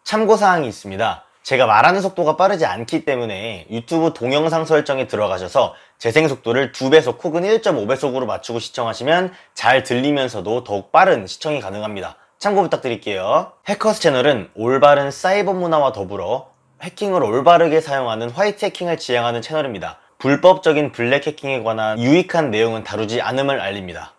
참고사항이 있습니다. 제가 말하는 속도가 빠르지 않기 때문에 유튜브 동영상 설정에 들어가셔서 재생속도를 2배속 혹은 1.5배속으로 맞추고 시청하시면 잘 들리면서도 더욱 빠른 시청이 가능합니다. 참고 부탁드릴게요. 해커스 채널은 올바른 사이버 문화와 더불어 해킹을 올바르게 사용하는 화이트 해킹을 지향하는 채널입니다. 불법적인 블랙 해킹에 관한 유익한 내용은 다루지 않음을 알립니다.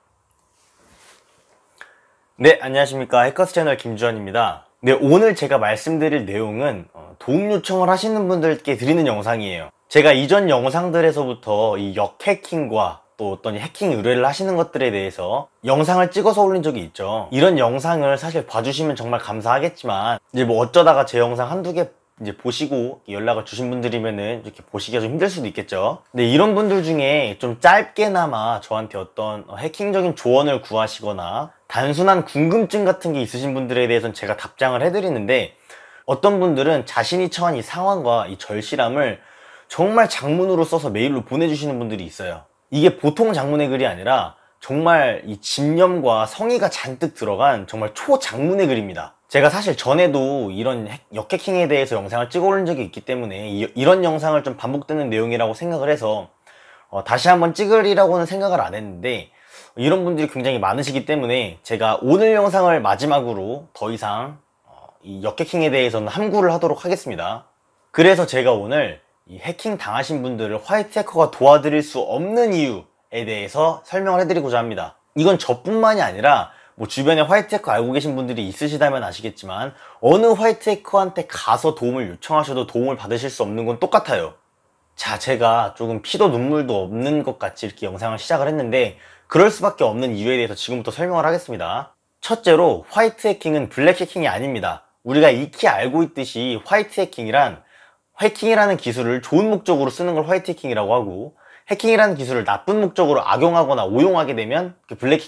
네, 안녕하십니까. 해커스 채널 김주환입니다. 네, 오늘 제가 말씀드릴 내용은 도움 요청을 하시는 분들께 드리는 영상이에요. 제가 이전 영상들에서부터 이 역해킹과 또 어떤 해킹 의뢰를 하시는 것들에 대해서 영상을 찍어서 올린 적이 있죠. 이런 영상을 사실 봐주시면 정말 감사하겠지만 이제 뭐 어쩌다가 제 영상 한두 개 이제 보시고 연락을 주신 분들이면은 이렇게 보시기가 좀 힘들 수도 있겠죠. 근데 이런 분들 중에 좀 짧게나마 저한테 어떤 해킹적인 조언을 구하시거나 단순한 궁금증 같은 게 있으신 분들에 대해서는 제가 답장을 해드리는데, 어떤 분들은 자신이 처한 이 상황과 이 절실함을 정말 장문으로 써서 메일로 보내주시는 분들이 있어요. 이게 보통 장문의 글이 아니라 정말 이 집념과 성의가 잔뜩 들어간 정말 초장문의 글입니다. 제가 사실 전에도 이런 역해킹에 대해서 영상을 찍어 올린 적이 있기 때문에 이런 영상을 좀 반복되는 내용이라고 생각을 해서 다시 한번 찍으리라고는 생각을 안 했는데, 이런 분들이 굉장히 많으시기 때문에 제가 오늘 영상을 마지막으로 더 이상 이 역해킹에 대해서는 함구를 하도록 하겠습니다. 그래서 제가 오늘 이 해킹 당하신 분들을 화이트 해커가 도와드릴 수 없는 이유에 대해서 설명을 해드리고자 합니다. 이건 저뿐만이 아니라 뭐 주변에 화이트 해커 알고 계신 분들이 있으시다면 아시겠지만 어느 화이트 해커한테 가서 도움을 요청하셔도 도움을 받으실 수 없는 건 똑같아요. 자, 제가 조금 피도 눈물도 없는 것 같이 이렇게 영상을 시작을 했는데 그럴 수밖에 없는 이유에 대해서 지금부터 설명을 하겠습니다. 첫째로, 화이트 해킹은 블랙 해킹이 아닙니다. 우리가 익히 알고 있듯이 화이트 해킹이란 해킹이라는 기술을 좋은 목적으로 쓰는 걸 화이트 해킹이라고 하고, 해킹이라는 기술을 나쁜 목적으로 악용하거나 오용하게 되면 블랙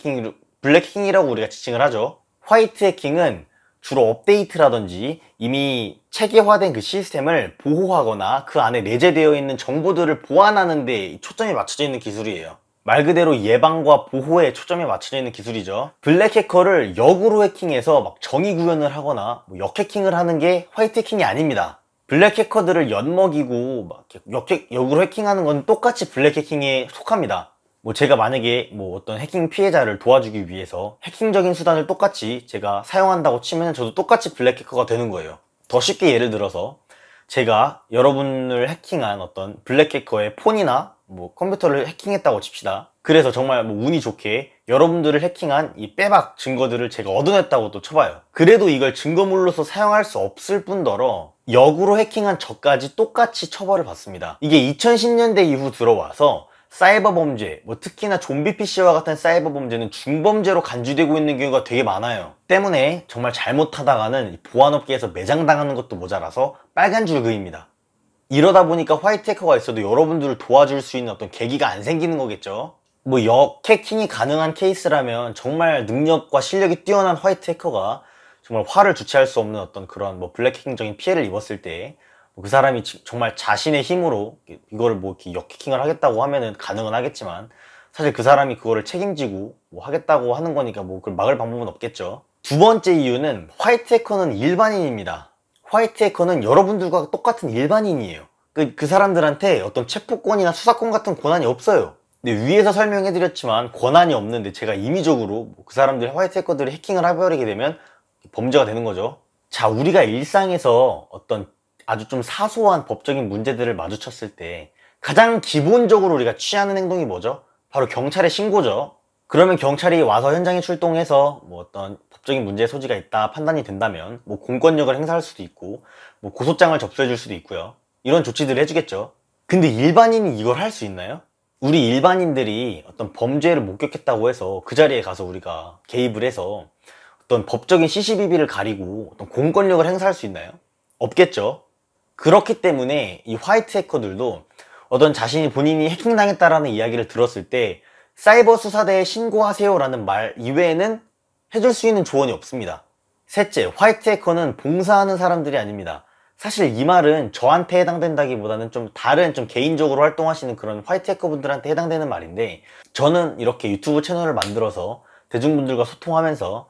해킹이라고 우리가 지칭을 하죠. 화이트 해킹은 주로 업데이트라든지 이미 체계화된 그 시스템을 보호하거나 그 안에 내재되어 있는 정보들을 보완하는 데 초점이 맞춰져 있는 기술이에요. 말 그대로 예방과 보호에 초점이 맞춰져 있는 기술이죠. 블랙 해커를 역으로 해킹해서 막 정의 구현을 하거나 역해킹을 하는 게 화이트 해킹이 아닙니다. 블랙 해커들을 엿먹이고 막 역으로 해킹하는 건 똑같이 블랙 해킹에 속합니다. 제가 만약에 어떤 해킹 피해자를 도와주기 위해서 해킹적인 수단을 똑같이 제가 사용한다고 치면 저도 똑같이 블랙 해커가 되는 거예요. 더 쉽게 예를 들어서 제가 여러분을 해킹한 어떤 블랙 해커의 폰이나 컴퓨터를 해킹했다고 칩시다. 그래서 정말 운이 좋게 여러분들을 해킹한 이 빼박 증거들을 제가 얻어냈다고 또 쳐봐요. 그래도 이걸 증거물로서 사용할 수 없을 뿐더러 역으로 해킹한 저까지 똑같이 처벌을 받습니다. 이게 2010년대 이후 들어와서 사이버 범죄, 특히나 좀비 PC와 같은 사이버 범죄는 중범죄로 간주되고 있는 경우가 되게 많아요. 때문에 정말 잘못하다가는 보안업계에서 매장당하는 것도 모자라서 빨간 줄 그입니다. 이러다 보니까 화이트 해커가 있어도 여러분들을 도와줄 수 있는 어떤 계기가 안 생기는 거겠죠. 역해킹이 가능한 케이스라면 정말 능력과 실력이 뛰어난 화이트 해커가 정말 화를 주체할 수 없는 어떤 그런 블랙 해킹적인 피해를 입었을 때 그 사람이 정말 자신의 힘으로 이거를 이렇게 역해킹을 하겠다고 하면은 가능은 하겠지만, 사실 그 사람이 그거를 책임지고 하겠다고 하는 거니까 그걸 막을 방법은 없겠죠. 두 번째 이유는 화이트 해커는 일반인입니다. 화이트 해커는 여러분들과 똑같은 일반인이에요. 그 사람들한테 어떤 체포권이나 수사권 같은 권한이 없어요. 근데 위에서 설명해드렸지만 권한이 없는데 제가 임의적으로 그 사람들 화이트 해커들이 해킹을 해버리게 되면 범죄가 되는 거죠. 자, 우리가 일상에서 어떤 아주 좀 사소한 법적인 문제들을 마주쳤을 때 가장 기본적으로 우리가 취하는 행동이 뭐죠? 바로 경찰에 신고죠. 그러면 경찰이 와서 현장에 출동해서 어떤 법적인 문제의 소지가 있다 판단이 된다면 공권력을 행사할 수도 있고 고소장을 접수해 줄 수도 있고요. 이런 조치들을 해주겠죠. 근데 일반인이 이걸 할 수 있나요? 우리 일반인들이 어떤 범죄를 목격했다고 해서 그 자리에 가서 우리가 개입을 해서 어떤 법적인 CCTV를 가리고 어떤 공권력을 행사할 수 있나요? 없겠죠. 그렇기 때문에 이 화이트 해커들도 어떤 자신이 본인이 해킹당했다라는 이야기를 들었을 때 사이버 수사대에 신고하세요 라는 말 이외에는 해줄 수 있는 조언이 없습니다. 셋째, 화이트 해커는 봉사하는 사람들이 아닙니다. 사실 이 말은 저한테 해당된다기보다는 좀 다른 개인적으로 활동하시는 그런 화이트 해커분들한테 해당되는 말인데, 저는 이렇게 유튜브 채널을 만들어서 대중분들과 소통하면서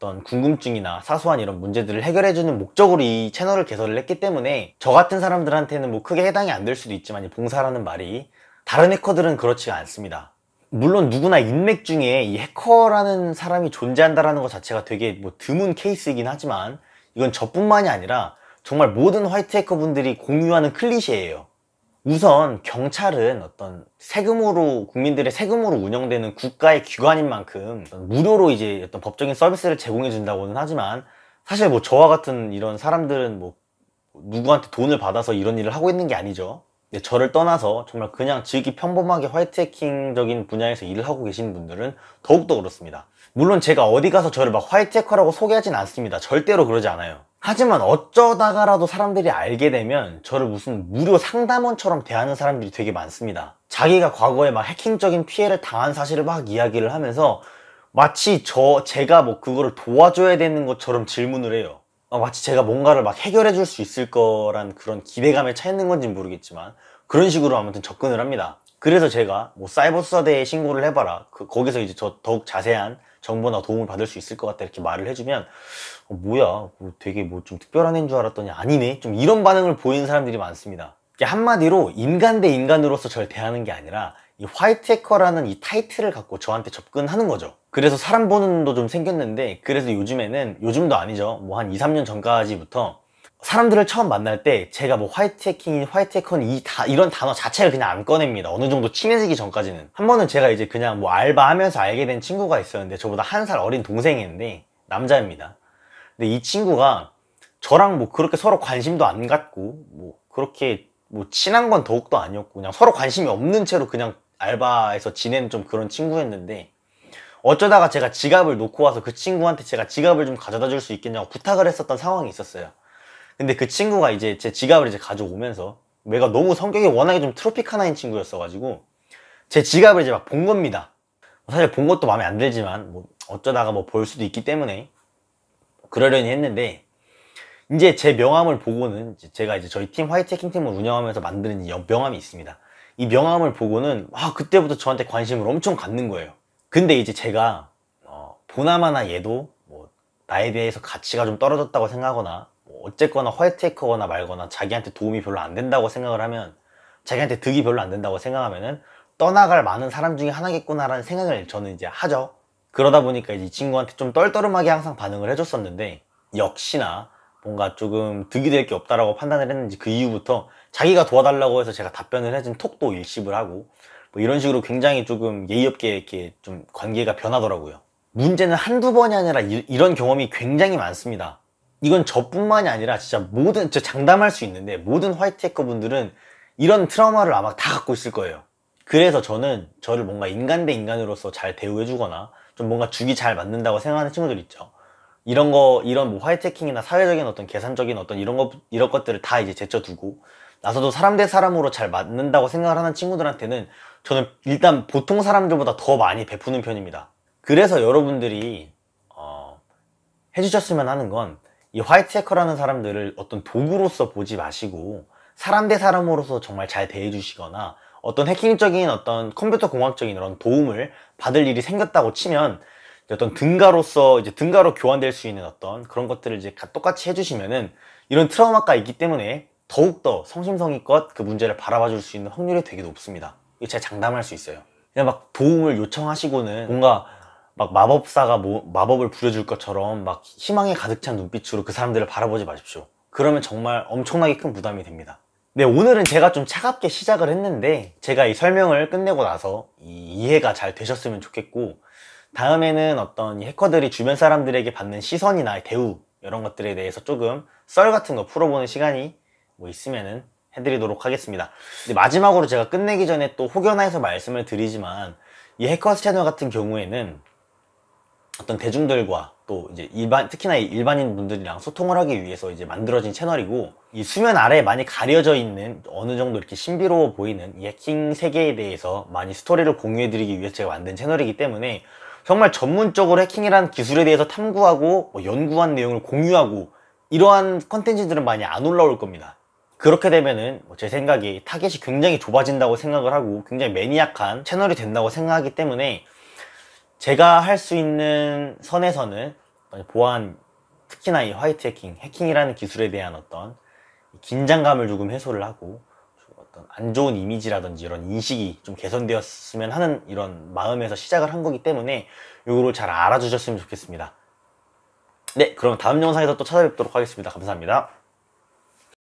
어떤 궁금증이나 사소한 이런 문제들을 해결해주는 목적으로 이 채널을 개설을 했기 때문에 저 같은 사람들한테는 뭐 크게 해당이 안 될 수도 있지만, 이 봉사라는 말이 다른 해커들은 그렇지가 않습니다. 물론 누구나 인맥 중에 이 해커라는 사람이 존재한다라는 것 자체가 되게 뭐 드문 케이스이긴 하지만, 이건 저뿐만이 아니라 정말 모든 화이트 해커 분들이 공유하는 클리셰예요. 우선 경찰은 어떤 세금으로, 국민들의 세금으로 운영되는 국가의 기관인 만큼 무료로 이제 어떤 법적인 서비스를 제공해 준다고는 하지만, 사실 뭐 저와 같은 이런 사람들은 뭐 누구한테 돈을 받아서 이런 일을 하고 있는 게 아니죠. 근데 저를 떠나서 정말 그냥 지극히 평범하게 화이트 해킹적인 분야에서 일을 하고 계신 분들은 더욱더 그렇습니다. 물론 제가 어디 가서 저를 막 화이트 해커라고 소개하진 않습니다. 절대로 그러지 않아요. 하지만 어쩌다가라도 사람들이 알게 되면 저를 무슨 무료 상담원처럼 대하는 사람들이 되게 많습니다. 자기가 과거에 막 해킹적인 피해를 당한 사실을 막 이야기를 하면서 마치 제가 뭐 그거를 도와줘야 되는 것처럼 질문을 해요. 마치 제가 뭔가를 막 해결해 줄 수 있을 거란 그런 기대감에 차 있는 건지 모르겠지만, 그런 식으로 아무튼 접근을 합니다. 그래서 제가 뭐 사이버 수사대에 신고를 해봐라, 거기서 이제 저 더욱 자세한 정보나 도움을 받을 수 있을 것 같다, 이렇게 말을 해주면 뭐야, 뭐 되게 뭐 좀 특별한 애인 줄 알았더니 아니네, 좀 이런 반응을 보이는 사람들이 많습니다. 한마디로 인간 대 인간으로서 저를 대하는 게 아니라 이 화이트 해커라는 이 타이틀을 갖고 저한테 접근하는 거죠. 그래서 사람 보는 눈도 좀 생겼는데, 그래서 요즘도 아니죠, 뭐 한 2, 3년 전까지부터 사람들을 처음 만날 때 제가 뭐 화이트 해킹이, 화이트 해커는 이런 단어 자체를 그냥 안 꺼냅니다. 어느 정도 친해지기 전까지는. 한 번은 제가 이제 그냥 뭐 알바하면서 알게 된 친구가 있었는데, 저보다 1살 어린 동생인데 남자입니다. 근데 이 친구가 저랑 뭐 그렇게 서로 관심도 안 갖고 뭐 그렇게 뭐 친한 건 더욱더 아니었고, 그냥 서로 관심이 없는 채로 그냥 알바에서 지낸 좀 그런 친구였는데, 어쩌다가 제가 지갑을 놓고 와서 그 친구한테 제가 지갑을 좀 가져다 줄 수 있겠냐고 부탁을 했었던 상황이 있었어요. 근데 그 친구가 이제 제 지갑을 이제 가져오면서, 얘가 너무 성격이 워낙에 좀 트로피카나인 친구였어가지고 제 지갑을 이제 막 본 겁니다. 사실 본 것도 마음에 안 들지만 뭐 어쩌다가 뭐 볼 수도 있기 때문에 그러려니 했는데, 이제 제 명함을 보고는, 제가 이제 저희 팀 화이트 해킹 팀을 운영하면서 만드는 명함이 있습니다. 이 명함을 보고는 그때부터 저한테 관심을 엄청 갖는 거예요. 근데 이제 제가 보나마나 얘도 뭐 나에 대해서 가치가 좀 떨어졌다고 생각하거나, 뭐 어쨌거나 화이트 해커거나 말거나 자기한테 도움이 별로 안 된다고 생각을 하면, 자기한테 득이 별로 안 된다고 생각하면은 떠나갈 많은 사람 중에 하나겠구나라는 생각을 저는 이제 하죠. 그러다 보니까 이제 이 친구한테 좀 떨떠름하게 항상 반응을 해줬었는데, 역시나 뭔가 조금 득이 될 게 없다라고 판단을 했는지 그 이후부터 자기가 도와달라고 해서 제가 답변을 해준 톡도 일십을 하고, 뭐 이런 식으로 굉장히 조금 예의 없게 이렇게 좀 관계가 변하더라고요. 문제는 한두 번이 아니라 이런 경험이 굉장히 많습니다. 이건 저뿐만이 아니라 진짜 장담할 수 있는데 모든 화이트 해커 분들은 이런 트라우마를 아마 다 갖고 있을 거예요. 그래서 저는 저를 뭔가 인간 대 인간으로서 잘 대우해주거나 좀 뭔가 죽이 잘 맞는다고 생각하는 친구들 있죠. 이런 뭐 화이트 해킹이나 사회적인 어떤 계산적인 어떤 이런 것들을 다 이제 제쳐두고 나서도 사람 대 사람으로 잘 맞는다고 생각을 하는 친구들한테는 저는 일단 보통 사람들보다 더 많이 베푸는 편입니다. 그래서 여러분들이 해주셨으면 하는 건, 이 화이트 해커라는 사람들을 어떤 도구로서 보지 마시고 사람 대 사람으로서 정말 잘 대해주시거나, 어떤 해킹적인 어떤 컴퓨터 공학적인 이런 도움을 받을 일이 생겼다고 치면 어떤 등가로서 이제 등가로 교환될 수 있는 어떤 그런 것들을 이제 똑같이 해주시면은 이런 트라우마가 있기 때문에 더욱더 성심성의껏 그 문제를 바라봐 줄 수 있는 확률이 되게 높습니다. 이거 제가 장담할 수 있어요. 그냥 막 도움을 요청하시고는 뭔가 막 마법사가 마법을 부려줄 것처럼 막 희망에 가득 찬 눈빛으로 그 사람들을 바라보지 마십시오. 그러면 정말 엄청나게 큰 부담이 됩니다. 네, 오늘은 제가 좀 차갑게 시작을 했는데, 제가 이 설명을 끝내고 나서 이해가 잘 되셨으면 좋겠고, 다음에는 어떤 이 해커들이 주변 사람들에게 받는 시선이나 대우, 이런 것들에 대해서 조금 썰 같은 거 풀어보는 시간이 뭐 있으면은 해드리도록 하겠습니다. 근데 마지막으로 제가 끝내기 전에 또 혹여나해서 말씀을 드리지만, 이 해커스 채널 같은 경우에는 어떤 대중들과 또 이제 특히나 일반인 분들이랑 소통을 하기 위해서 이제 만들어진 채널이고, 이 수면 아래에 많이 가려져 있는 어느 정도 이렇게 신비로워 보이는 이 해킹 세계에 대해서 많이 스토리를 공유해드리기 위해서 제가 만든 채널이기 때문에, 정말 전문적으로 해킹이라는 기술에 대해서 탐구하고 뭐 연구한 내용을 공유하고 이러한 컨텐츠들은 많이 안 올라올 겁니다. 그렇게 되면은 제 생각에 타겟이 굉장히 좁아진다고 생각을 하고 굉장히 매니악한 채널이 된다고 생각하기 때문에, 제가 할 수 있는 선에서는 보안, 특히나 이 화이트 해킹이라는 기술에 대한 어떤 긴장감을 조금 해소를 하고 어떤 안 좋은 이미지라든지 이런 인식이 좀 개선되었으면 하는 이런 마음에서 시작을 한 거기 때문에 이거를 잘 알아주셨으면 좋겠습니다. 네, 그럼 다음 영상에서 또 찾아뵙도록 하겠습니다. 감사합니다.